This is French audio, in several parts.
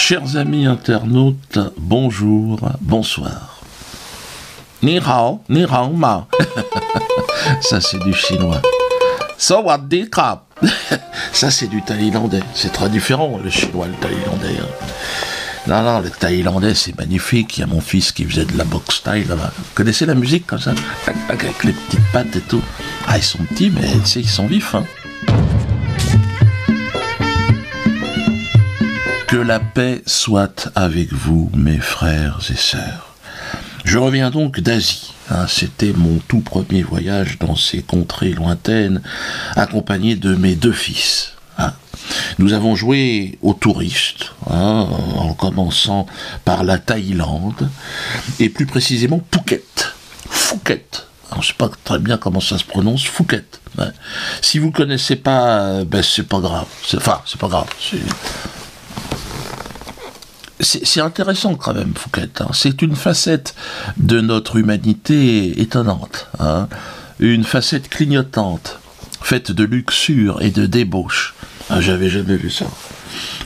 Chers amis internautes, bonjour, bonsoir. Ni hao ma. Ça c'est du chinois. Sawadee-krap. Ça c'est du thaïlandais. C'est très différent le chinois, le thaïlandais. Non, le thaïlandais c'est magnifique. Il y a mon fils qui faisait de la boxe thaï là-bas. Vous connaissez la musique comme ça? Avec les petites pattes et tout. Ah, ils sont petits, mais tu sais, ils sont vifs, hein. Que la paix soit avec vous, mes frères et sœurs. Je reviens donc d'Asie. C'était mon tout premier voyage dans ces contrées lointaines, accompagné de mes deux fils. Nous avons joué aux touristes, en commençant par la Thaïlande, et plus précisément Phuket. Alors, je ne sais pas très bien comment ça se prononce, Phuket. Si vous ne connaissez pas, c'est pas grave. C'est pas grave. C'est intéressant quand même, Phuket. C'est une facette de notre humanité étonnante. Une facette clignotante, faite de luxure et de débauche. J'avais jamais vu ça.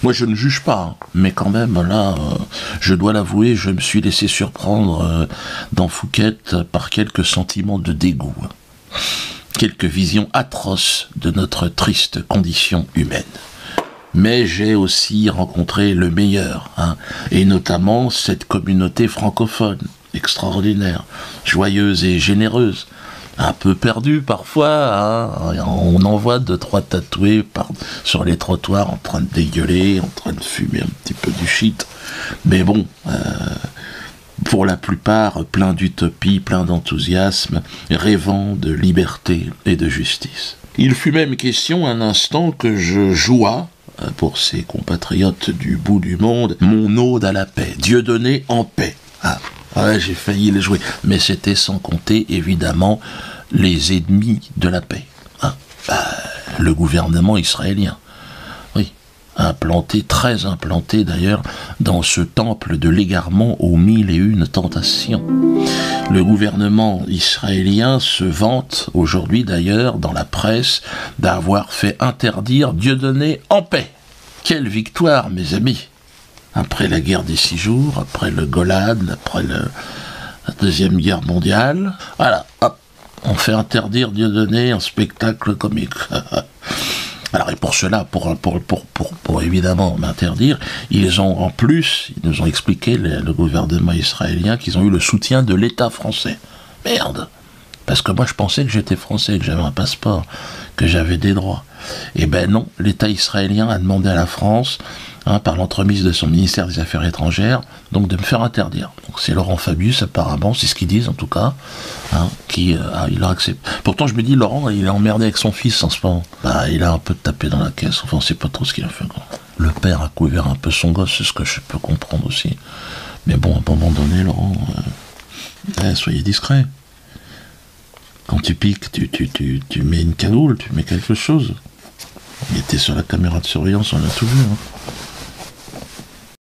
Moi, je ne juge pas, mais quand même, là, je dois l'avouer, je me suis laissé surprendre dans Phuket par quelques sentiments de dégoût. Quelques visions atroces de notre triste condition humaine. Mais j'ai aussi rencontré le meilleur, et notamment cette communauté francophone, extraordinaire, joyeuse et généreuse, un peu perdue parfois, on en voit 2-3 tatoués sur les trottoirs en train de dégueuler, en train de fumer un petit peu du shit, mais bon, pour la plupart plein d'utopie, plein d'enthousiasme, rêvant de liberté et de justice. Il fut même question un instant que je joua, pour ses compatriotes du bout du monde, mon ode à la paix, Dieu donné en paix. J'ai failli le jouer, mais c'était sans compter évidemment les ennemis de la paix. Le gouvernement israélien, oui, très implanté d'ailleurs dans ce temple de l'égarement aux 1001 tentations. Le gouvernement israélien se vante aujourd'hui d'ailleurs dans la presse d'avoir fait interdire Dieudonné en paix. Quelle victoire, mes amis! Après la guerre des 6 jours, après le Golan, après la Deuxième Guerre mondiale, voilà, hop, on fait interdire Dieudonné en spectacle comique. Alors, et pour cela, pour évidemment m'interdire, ils nous ont expliqué, le gouvernement israélien, qu'ils ont eu le soutien de l'État français. Merde! Parce que moi, je pensais que j'étais français, que j'avais un passeport, que j'avais des droits. Eh ben non, l'État israélien a demandé à la France, par l'entremise de son ministère des Affaires étrangères, donc de me faire interdire. Donc c'est Laurent Fabius, apparemment, c'est ce qu'ils disent en tout cas, il a accepté. Pourtant, je me dis, Laurent, il est emmerdé avec son fils en ce moment. Il a un peu tapé dans la caisse, enfin, on sait pas trop ce qu'il a fait, quoi. Le père a couvert un peu son gosse, c'est ce que je peux comprendre aussi. Mais bon, à un moment donné, Laurent, soyez discret. Quand tu piques, tu mets une cagoule, tu mets quelque chose. Il était sur la caméra de surveillance, on a tout vu.